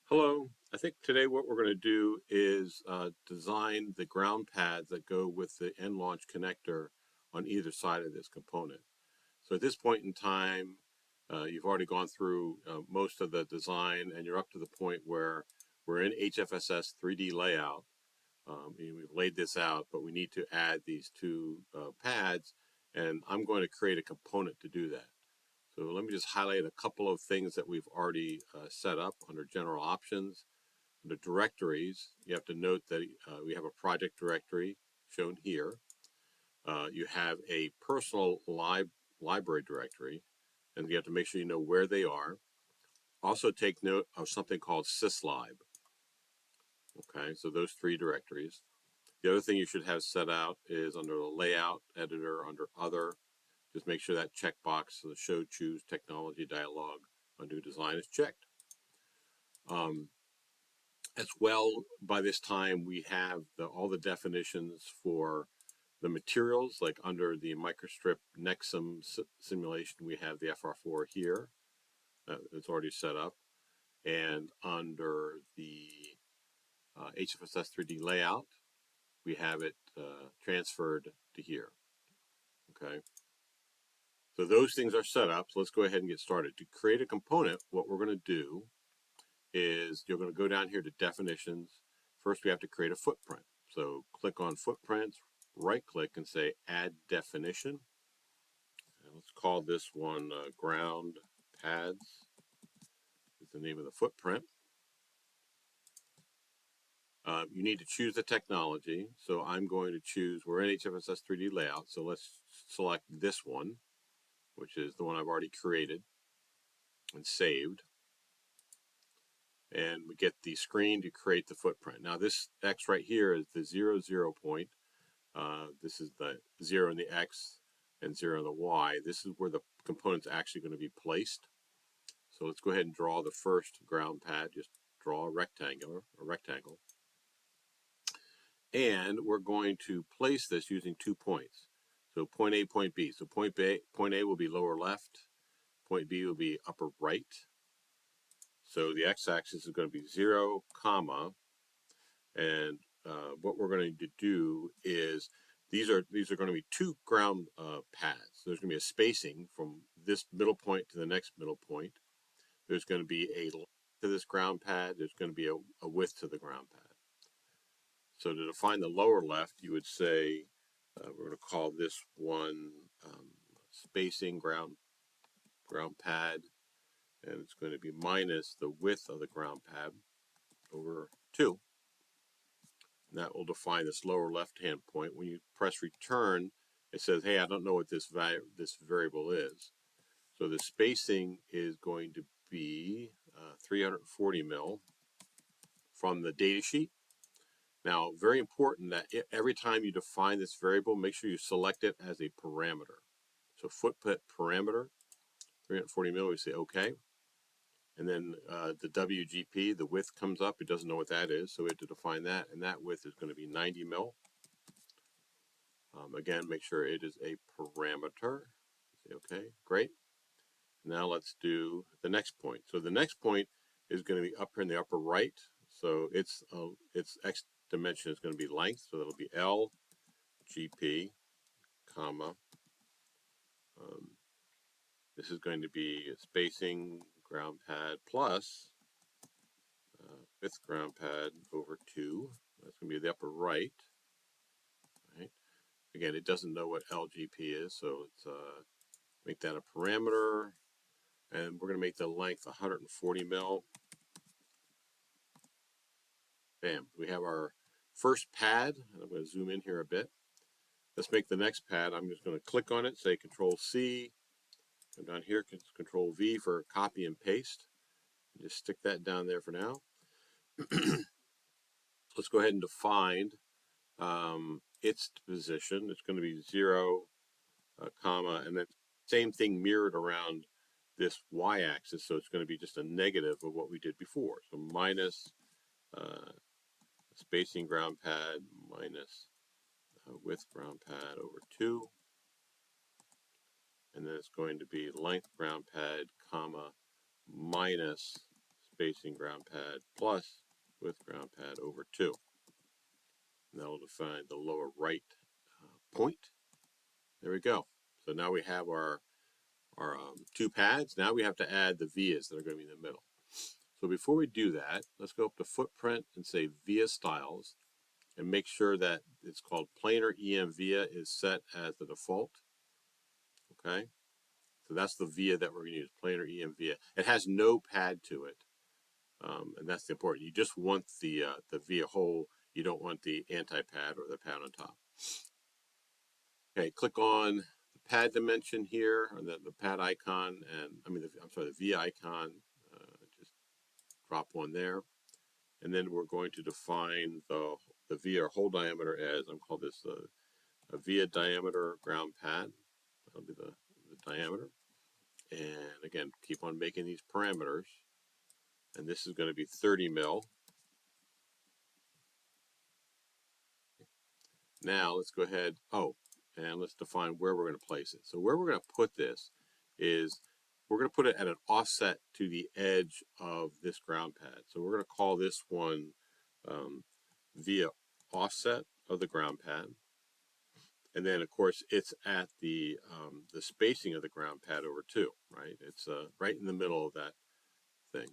Hello. I think today what we're going to do is design the ground pads that go with the end launch connector on either side of this component. So at this point in time, you've already gone through most of the design and you're up to the point where we're in HFSS 3D layout. We've laid this out, but we need to add these two pads, and I'm going to create a component to do that. So let me just highlight a couple of things that we've already set up under general options. Under directories, you have to note that we have a project directory shown here. You have a personal library directory, and you have to make sure you know where they are. Also take note of something called syslib. Okay, so those three directories. The other thing you should have set out is under the layout editor, under other, just make sure that checkbox, the show choose technology dialog on new design is checked. As well, by this time, we have all the definitions for the materials, like under the microstrip Nexum simulation, we have the FR4 here. It's already set up. And under the HFSS 3D layout, we have it transferred to here. Okay. So those things are set up. So let's go ahead and get started. To create a component, what we're going to do is you're going to go down here to definitions. First, we have to create a footprint. So click on footprints, right click and say add definition. And let's call this one ground pads is the name of the footprint. You need to choose the technology. So I'm going to choose, we're in HFSS 3D layout. So let's select this one, which is the one I've already created and saved. And we get the screen to create the footprint. Now this X right here is the 0, 0 point. This is the 0 in the X and 0 in the Y. This is where the component's actually going to be placed. So let's go ahead and draw the first ground pad. Just draw a rectangle. And we're going to place this using 2 points. So point A, point B. So point A will be lower left. Point B will be upper right. So the x-axis is going to be 0, comma, and what we're going to do is these are going to be two ground pads. There's going to be a spacing from this middle point to the next middle point. There's going to be a length to this ground pad. There's going to be a width to the ground pad. So to define the lower left, you would say we're going to call this one spacing ground pad, and it's going to be minus the width of the ground pad over 2. And that will define this lower left-hand point. When you press return, it says, hey, I don't know what this variable is. So the spacing is going to be 340 mil from the data sheet. Now, very important that every time you define this variable, make sure you select it as a parameter. So footprint parameter, 340 mil, we say OK. And then the WGP, the width comes up. It doesn't know what that is, so we have to define that. And that width is going to be 90 mil. Again, make sure it is a parameter. Say OK, great. Now let's do the next point. So the next point is going to be up here in the upper right. So its x dimension is going to be length. So that'll be L, GP, comma. This is going to be spacing ground pad plus width ground pad over 2. That's going to be the upper right. Right. Again, it doesn't know what LGP is, so let's make that a parameter. And we're going to make the length 140 mil. Bam. We have our first pad. I'm going to zoom in here a bit. Let's make the next pad. I'm just going to click on it, say Control C. Come down here, Control V for copy and paste. Just stick that down there for now. Let's go ahead and define its position. It's going to be 0, comma, and then same thing mirrored around this y-axis, so it's going to be just a negative of what we did before. So minus spacing ground pad minus width ground pad over 2. And then it's going to be length ground pad, comma, minus spacing ground pad plus width ground pad over 2. And that will define the lower right point. There we go. So now we have our two pads. Now we have to add the vias that are going to be in the middle. So before we do that, let's go up to footprint and say via styles and make sure that it's called planar EM via is set as the default. Okay. So that's the via that we're going to use, planar EM via. It has no pad to it. And that's the important. You just want the via hole. You don't want the anti-pad or the pad on top. Okay, click on the pad dimension here, or the pad icon, and the via icon. Just drop one there, and then we're going to define the via hole diameter as, I'm calling this a via diameter ground pad. That'll be the diameter. And again, keep on making these parameters. And this is going to be 30 mil. Now let's go ahead, and let's define where we're going to place it. So where we're going to put this is we're going to put it at an offset to the edge of this ground pad. So we're going to call this one via offset of the ground pad. And then, of course, it's at the spacing of the ground pad over 2, right? It's right in the middle of that thing.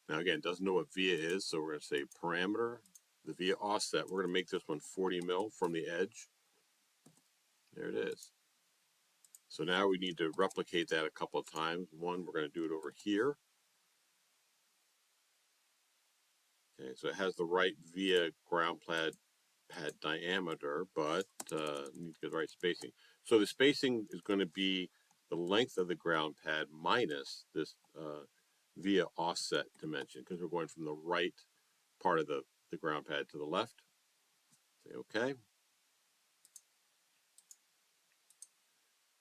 Now, again, it doesn't know what via is, so we're going to say parameter, the via offset. We're going to make this one 40 mil from the edge. There it is. So now we need to replicate that a couple of times. One, we're going to do it over here. Okay, so it has the right via ground pad diameter, but needs to get the right spacing. So the spacing is going to be the length of the ground pad minus this via offset dimension, because we're going from the right part of the ground pad to the left. Say OK.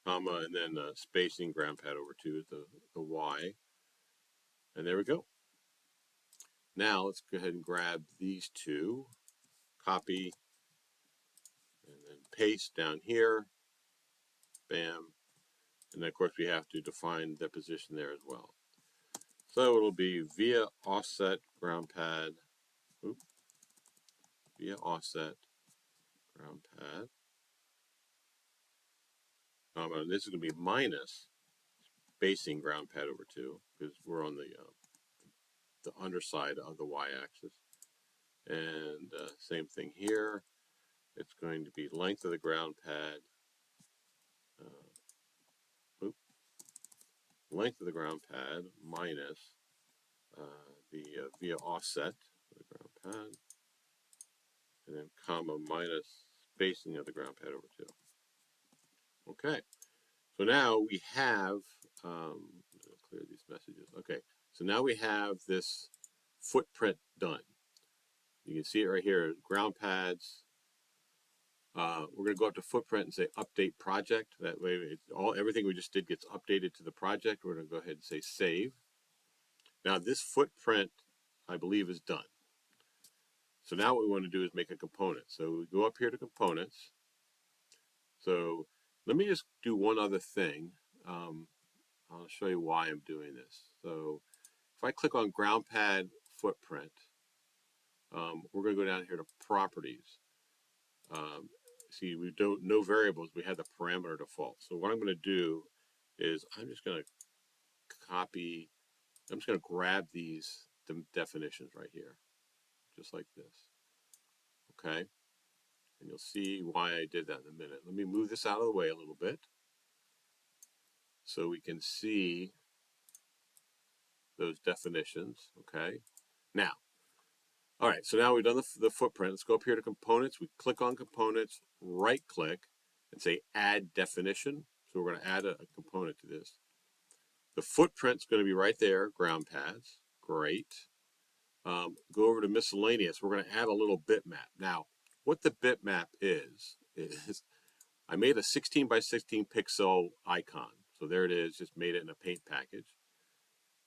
Comma, and then spacing ground pad over 2 is the Y. And there we go. Now let's go ahead and grab these two, copy, and then paste down here. Bam. And then, of course, we have to define the position there as well. So it'll be via offset ground pad, via offset ground pad. And this is going to be minus spacing ground pad over 2, because we're on the underside of the y-axis. And same thing here. It's going to be length of the ground pad, length of the ground pad minus the via offset of the ground pad, and then comma minus spacing of the ground pad over 2. Okay, so now we have, clear these messages. Okay, so now we have this footprint done. You can see it right here, ground pads. We're going to go up to footprint and say update project. That way, everything we just did gets updated to the project. We're going to go ahead and say save. Now this footprint, I believe, is done. So now what we want to do is make a component. So we go up here to components. So let me just do one other thing. I'll show you why I'm doing this. So if I click on ground pad footprint, we're going to go down here to properties. See, we don't no variables. We have the parameter default. So what I'm going to do is I'm just going to copy. I'm just going to grab these definitions right here, just like this. Okay, and you'll see why I did that in a minute. Let me move this out of the way a little bit so we can see those definitions. Okay, now, all right, so now we've done the footprint. Let's go up here to components. We click on components, right click, and say add definition. So we're going to add a component to this. The footprint's going to be right there, ground pads. Great. Go over to miscellaneous. We're going to add a little bitmap. Now, what the bitmap is I made a 16 by 16 pixel icon. So there it is, just made it in a paint package.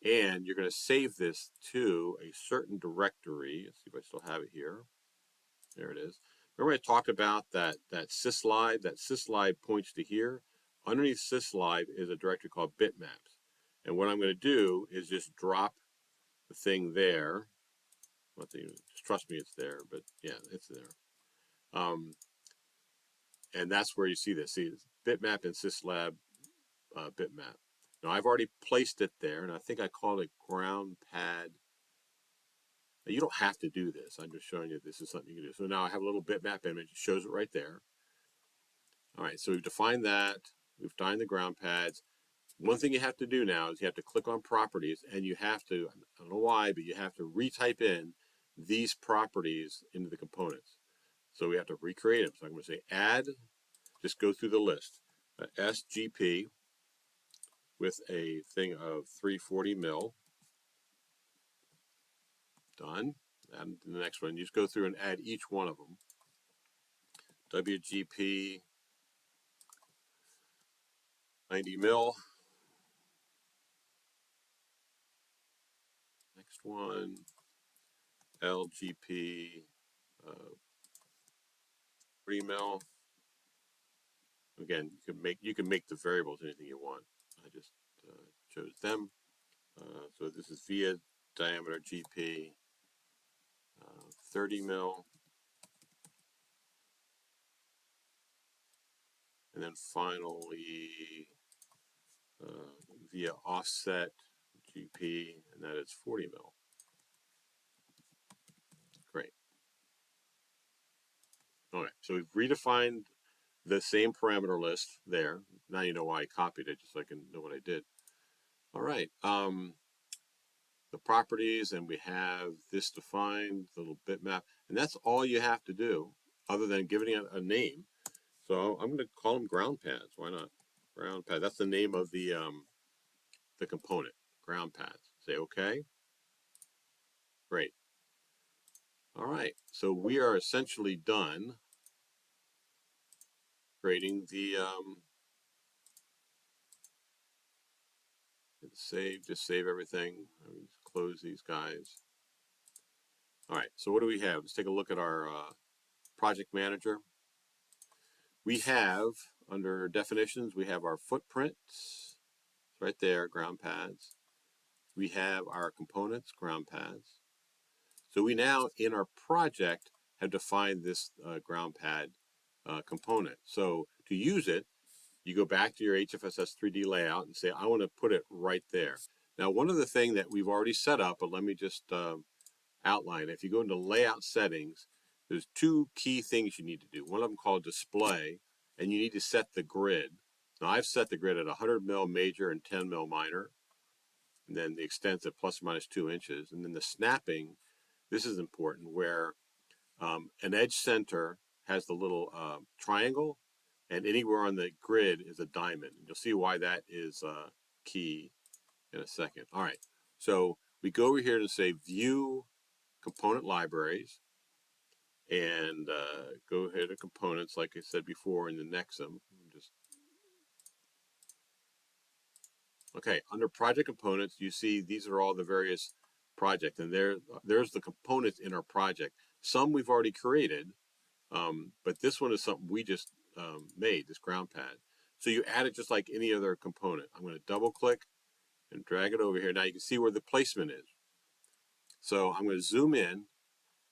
And you're going to save this to a certain directory. Let's see if I still have it here. There it is. Remember I talked about that syslide? That syslide points to here. Underneath syslide is a directory called bitmaps. And what I'm going to do is just drop the thing there. Just trust me, it's there, but yeah, it's there. And that's where you see this. See, bitmap and syslab bitmap. Now I've already placed it there, and I think I called it ground pad. Now, you don't have to do this. I'm just showing you this is something you can do. So now I have a little bitmap image. It shows it right there. All right, so we've defined that. We've defined the ground pads. One thing you have to do now is you have to click on properties, and you have to, I don't know why, but you have to retype in these properties into the components. So we have to recreate them. So I'm going to say add, just go through the list. SGP with a thing of 340 mil. Done. And the next one, you just go through and add each one of them. WGP 90 mil. Next one, LGP 3 mil. Again, you can make the variables anything you want. I just chose them. So this is via diameter GP 30 mil. And then finally via offset GP, and that is 40 mil. Great. All right, so we've redefined the same parameter list there. Now you know why I copied it, just so I can know what I did. All right, the properties, and we have this defined, the little bitmap, and that's all you have to do, other than giving it a name. So I'm going to call them ground pads. Why not? Ground pad. That's the name of the component. Ground pads. Say OK. Great. All right. So we are essentially done creating the save. Just save everything. Close these guys. All right. So what do we have? Let's take a look at our project manager. We have under definitions, we have our footprints right there, ground pads. We have our components, ground pads. So we now, in our project, have defined this ground pad component. So to use it, you go back to your HFSS 3D layout and say, I want to put it right there. Now, one of the things that we've already set up, but let me just outline. If you go into layout settings, there's two key things you need to do. One of them called display, and you need to set the grid. Now, I've set the grid at 100 mil major and 10 mil minor, and then the extents at plus or minus 2 inches. And then the snapping, this is important, where an edge center has the little triangle, and anywhere on the grid is a diamond. You'll see why that is key in a second. All right, so we go over here to say View Component Libraries, and go ahead to Components, like I said before, in the Nexum. Okay, under Project Components, you see these are all the various projects, and there's the components in our project. Some we've already created, but this one is something we just made, this ground pad. So you add it just like any other component. I'm going to double click and drag it over here. Now you can see where the placement is. So I'm going to zoom in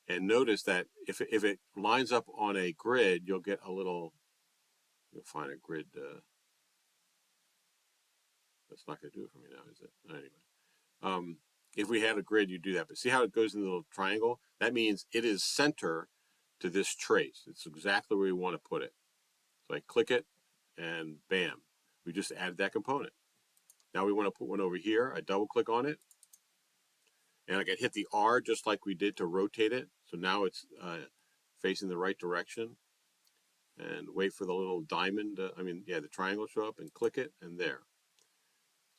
and notice that if it lines up on a grid, you'll get a little, you'll find a grid. That's not going to do it for me now, is it? Anyway, if we had a grid, you do that. But see how it goes in the little triangle? That means it is center to this trace. It's exactly where we want to put it. So I click it, and bam, we just added that component. Now we want to put one over here. I double click on it, and I can hit the R just like we did to rotate it. So now it's facing the right direction, and wait for the little diamond, the triangle show up, and click it, and there.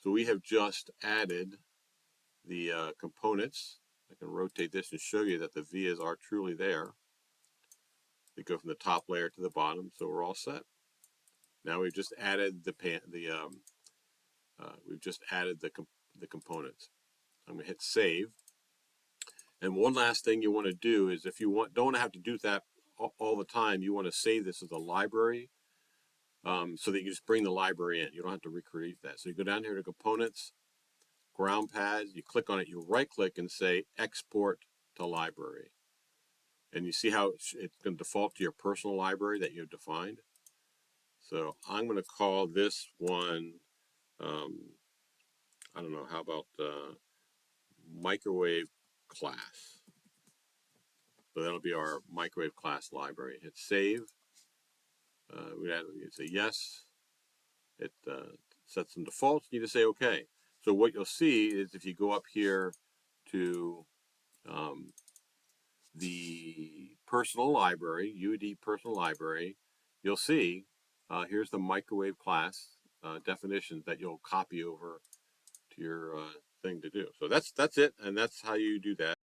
So we have just added the components. I can rotate this and show you that the vias are truly there. They go from the top layer to the bottom, so we're all set. Now we've just added we've just added the components. I'm going to hit save. And one last thing you want to do is, if you don't have to do that all the time, you want to save this as a library, so that you just bring the library in. You don't have to recreate that. So you go down here to components, ground pads, you click on it, you right click and say export to library. And you see how it's going to default to your personal library that you've defined. So I'm going to call this one, I don't know, how about microwave class. So that'll be our microwave class library. Hit save. We say yes. It sets some defaults. You just say OK. So what you'll see is if you go up here to the personal library, UD personal library, you'll see here's the microwave class definitions that you'll copy over to your thing to do. So that's it, and that's how you do that.